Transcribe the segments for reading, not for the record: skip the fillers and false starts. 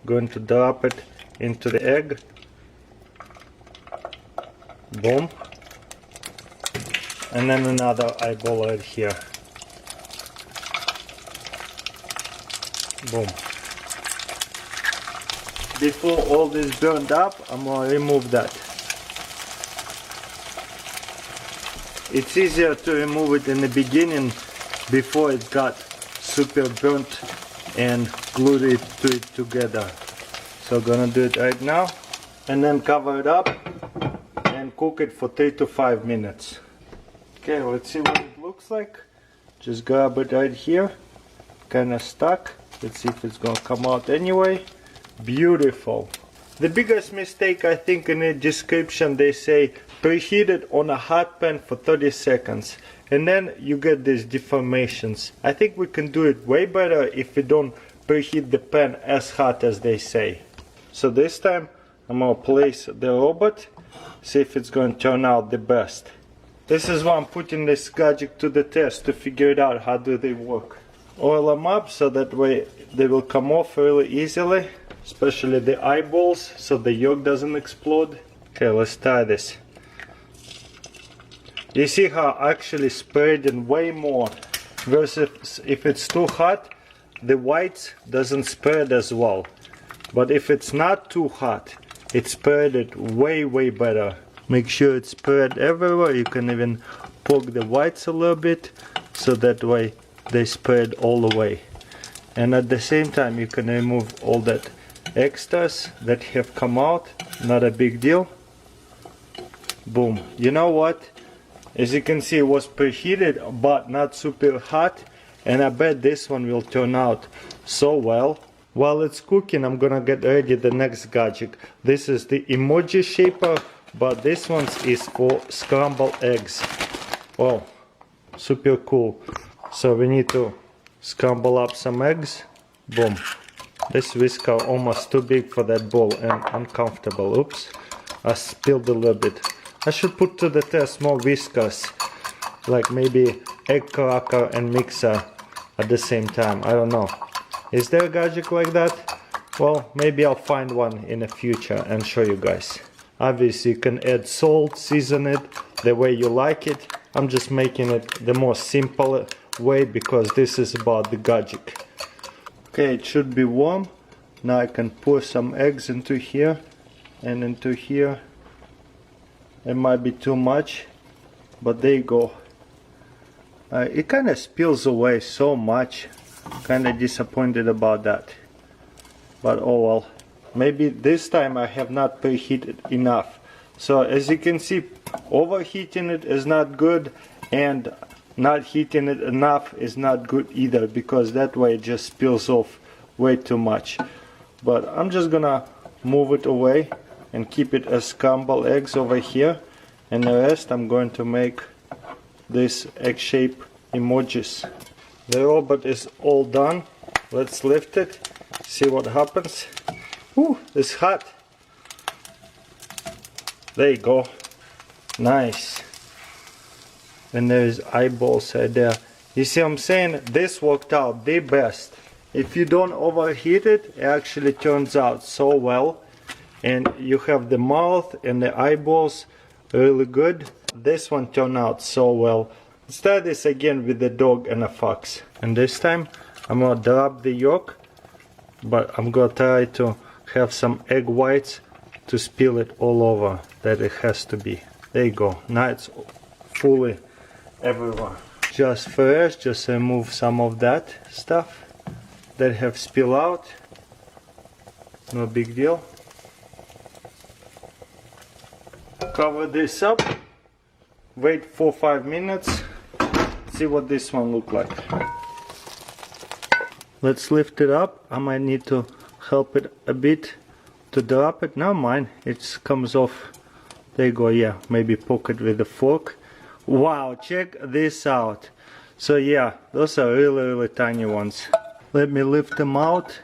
Going to drop it into the egg. Boom. And then another eyeball right here. Boom. Before all this burned up, I'm gonna remove that. It's easier to remove it in the beginning before it got super burnt and glued it together. So gonna do it right now and then cover it up and cook it for 3 to 5 minutes. Okay, let's see what it looks like. Just grab it right here, kinda stuck. Let's see if it's gonna come out anyway. Beautiful. The biggest mistake, I think, in the description they say preheat it on a hot pan for 30 seconds and then you get these deformations. I think we can do it way better if we don't preheat the pan as hot as they say. So this time I'm gonna place the robot, see if it's gonna turn out the best. This is why I'm putting this gadget to the test, to figure it out how do they work. Oil them up so that way they will come off really easily, especially the eyeballs, so the yolk doesn't explode. Okay, let's try this. You see how actually spreading way more, versus if it's too hot, the whites doesn't spread as well. But if it's not too hot, it spread it way better. Make sure it's spread everywhere. You can even poke the whites a little bit, so that way they spread all the way. And at the same time you can remove all that extras that have come out. Not a big deal. Boom. You know what? As you can see, it was preheated but not super hot, and I bet this one will turn out so well. While it's cooking, I'm gonna get ready the next gadget. This is the emoji shaper, but this one is for scrambled eggs. Oh, super cool. So we need to scramble up some eggs. Boom. This whisker almost too big for that bowl and uncomfortable. Oops, I spilled a little bit. I should put to the test more whiskers, like maybe egg cracker and mixer at the same time. I don't know. Is there a gadget like that? Well, maybe I'll find one in the future and show you guys. Obviously you can add salt, season it the way you like it. I'm just making it the most simple way because this is about the gadget. Okay, it should be warm. Now I can pour some eggs into here and into here. It might be too much, but there you go. It kind of spills away so much. Kind of disappointed about that. But oh well. Maybe this time I have not preheated enough. So as you can see, overheating it is not good, and not heating it enough is not good either, because that way it just spills off way too much. But I'm just gonna move it away and keep it as scrambled eggs over here, and the rest I'm going to make this egg shape emojis. The robot is all done. Let's lift it, see what happens. Ooh, it's hot. There you go. Nice. And there's eyeballs right there. You see what I'm saying? This worked out the best. If you don't overheat it, it actually turns out so well. And you have the mouth and the eyeballs really good. This one turned out so well. Let's try this again with the dog and a fox. And this time I'm gonna drop the yolk, but I'm gonna try to have some egg whites to spill it all over that it has to be. There you go. Now it's fully everywhere. Just first, just remove some of that stuff that have spilled out. No big deal. Cover this up. Wait 4-5 minutes. See what this one look like. Let's lift it up. I might need to help it a bit to drop it. Never mind, it comes off. There you go. Yeah, maybe poke it with a fork. Wow, check this out. So yeah, those are really tiny ones. Let me lift them out.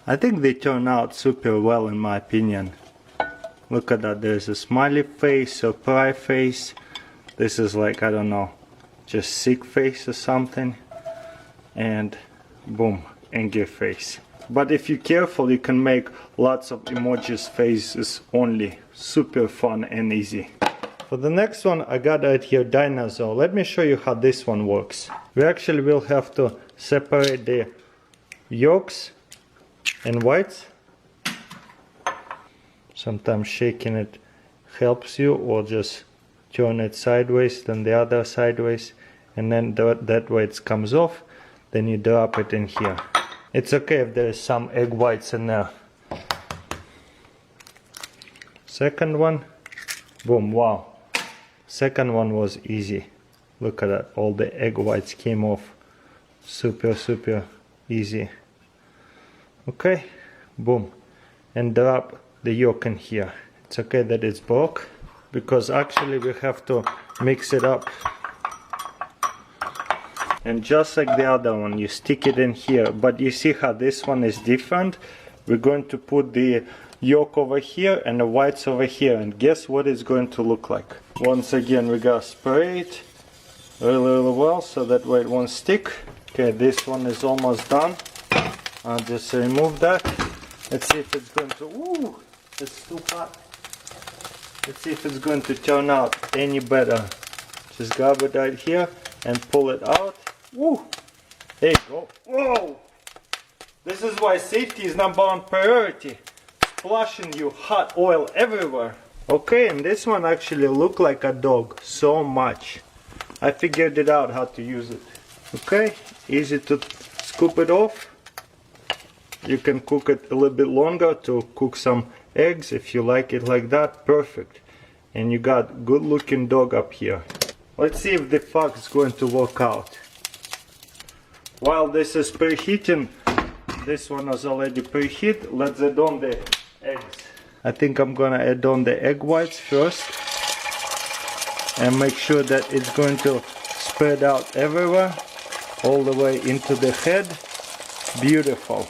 I think they turn out super well in my opinion. Look at that, there's a smiley face, surprise face. This is like, I don't know, just sick face or something. And boom, angry face. but if you're careful, you can make lots of emojis faces only. Super fun and easy. For the next one, I got right here dinosaur. Let me show you how this one works. We actually will have to separate the yolks and whites. Sometimes shaking it helps you, or just turn it sideways, then the other sideways, and then that way it comes off. Then you drop it in here. It's okay if there is some egg whites in there. Second one, boom, wow. Second one was easy. Look at that, all the egg whites came off. Super easy. Okay, boom. And drop the yolk in here. It's okay that it's broke, because actually we have to mix it up. And just like the other one, you stick it in here. But you see how this one is different? We're going to put the yolk over here and the whites over here. And guess what it's going to look like? Once again, we gotta spray it really well so that way it won't stick. Okay, this one is almost done. I'll just remove that. Let's see if it's going to... Ooh, it's too hot. Let's see if it's going to turn out any better. Just grab it right here and pull it out. Woo! There you go. Whoa! This is why safety is number one priority. Splashing you hot oil everywhere. Okay, and this one actually looked like a dog so much. I figured it out how to use it. Okay, easy to scoop it off. You can cook it a little bit longer to cook some eggs if you like it like that. Perfect. And you got good looking dog up here. Let's see if the fox is going to work out. While this is preheating, this one was already preheated. Let's add on the eggs. I think I'm gonna add on the egg whites first and make sure that it's going to spread out everywhere, all the way into the head. Beautiful.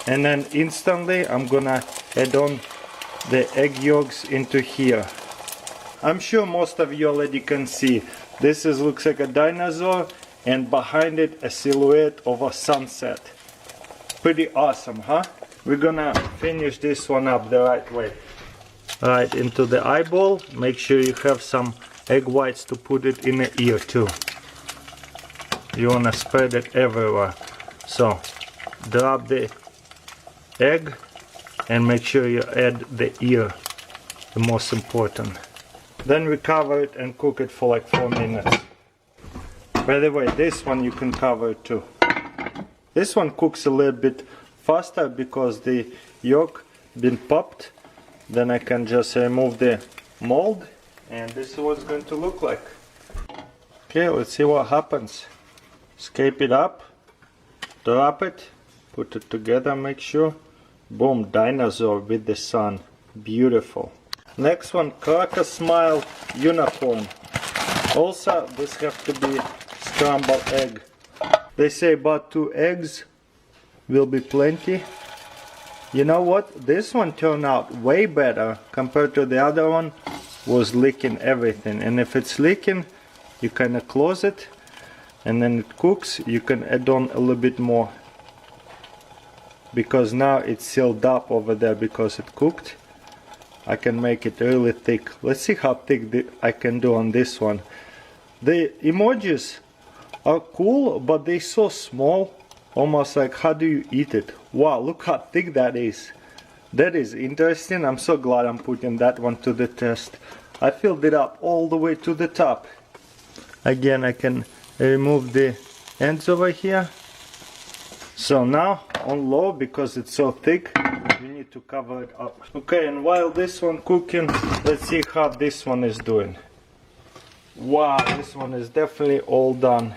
And then instantly I'm gonna add on the egg yolks into here. I'm sure most of you already can see this looks like a dinosaur, and behind it a silhouette of a sunset. Pretty awesome, huh? We're gonna finish this one up the right way. Right into the eyeball. Make sure you have some egg whites to put it in the ear too. You wanna spread it everywhere. So drop the egg and make sure you add the ear, the most important. Then we cover it and cook it for like 4 minutes. By the way, this one you can cover too. This one cooks a little bit faster because the yolk been popped. Then I can just remove the mold, and this is what it's going to look like. Okay, let's see what happens. Scrape it up, drop it, put it together, make sure. Boom, dinosaur with the sun. Beautiful. Next one, crack a smile unicorn. Also, this has to be scrambled egg. They say about 2 eggs will be plenty. You know what? This one turned out way better compared to the other one. Was leaking everything. And if it's leaking, you kind of close it, and then it cooks. You can add on a little bit more, because now it's sealed up over there because it cooked. I can make it really thick. Let's see how thick I can do on this one. The emojis are cool, but they're so small, almost like how do you eat it? Wow, look how thick that is. That is interesting. I'm so glad I'm putting that one to the test. I filled it up all the way to the top. Again, I can remove the ends over here. So now on low, because it's so thick, you need to cover it up. Okay, and while this one cooking, let's see how this one is doing. Wow, this one is definitely all done.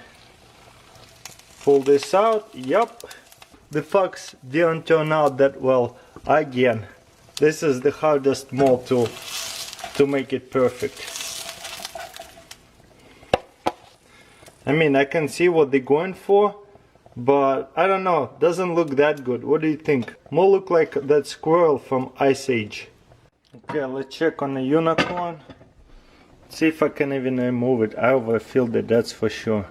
Pull this out. Yup, the fox didn't turn out that well again. This is the hardest mold to make it perfect. I mean, I can see what they're going for, but I don't know, doesn't look that good. What do you think? More look like that squirrel from Ice Age. Okay, let's check on the unicorn. See if I can even remove it. I overfilled it, that's for sure.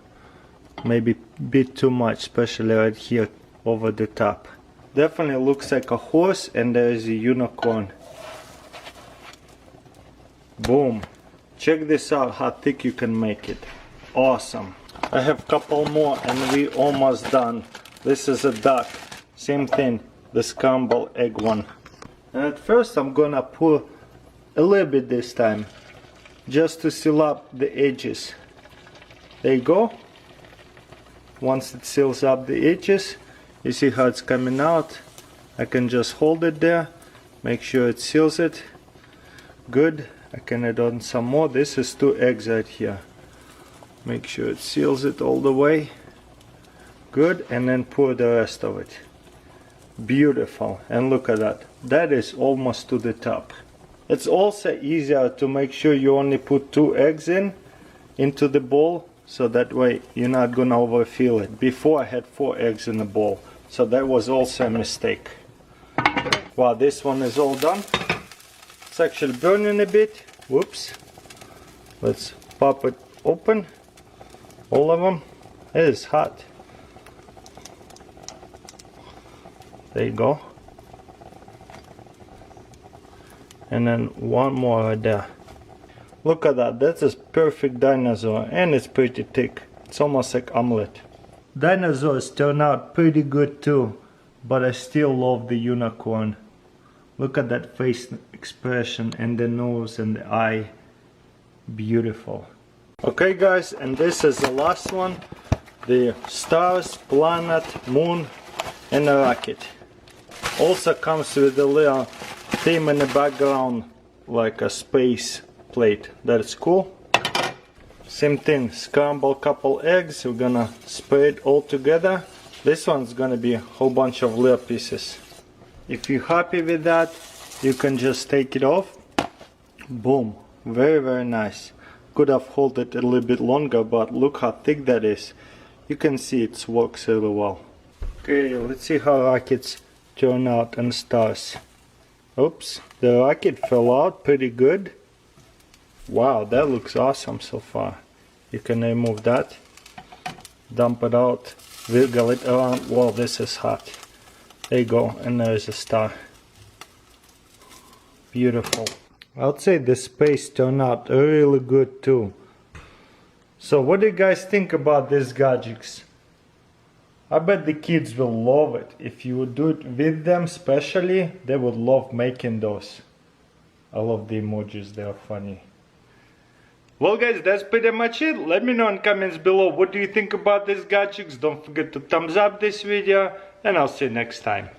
Maybe a bit too much, especially right here. over the top. Definitely looks like a horse, and there is a unicorn. Boom. Check this out, how thick you can make it. Awesome. I have a couple more and we almost done. This is a duck. Same thing, the scrambled egg one. And at first I'm gonna pour a little bit this time, just to seal up the edges. There you go. Once it seals up the edges, you see how it's coming out. I can just hold it there, make sure it seals it. Good. I can add on some more. This is 2 eggs right here. Make sure it seals it all the way. Good. And then pour the rest of it. Beautiful. And look at that. That is almost to the top. It's also easier to make sure you only put 2 eggs into the bowl, so that way you're not gonna overfill it. Before I had 4 eggs in the bowl, so that was also a mistake. Wow, this one is all done. It's actually burning a bit. Whoops. Let's pop it open. All of them. It is hot. There you go. And then one more right there. Look at that. That's a perfect dinosaur, and it's pretty thick. It's almost like omelet. Dinosaurs turn out pretty good too, but I still love the unicorn. Look at that face expression and the nose and the eye. Beautiful. Okay guys, and this is the last one. The stars, planet, moon and a rocket. Also comes with a little theme in the background, like a space plate. That's cool. Same thing, scramble couple eggs. We're gonna spread it all together. This one's gonna be a whole bunch of little pieces. If you're happy with that, you can just take it off. Boom. Very nice. Could have held it a little bit longer, but look how thick that is. You can see it works really well. Okay, let's see how rockets turn out and stars. Oops, the rocket fell out pretty good. Wow, that looks awesome so far. You can remove that, dump it out, wiggle it around. Wow, this is hot. There you go, and there's a star. Beautiful. I'd say the space turned out really good too. So what do you guys think about these gadgets? I bet the kids will love it. If you would do it with them especially, they would love making those. I love the emojis, they are funny. Well guys, that's pretty much it. Let me know in comments below what do you think about these gadgets. Don't forget to thumbs up this video, and I'll see you next time.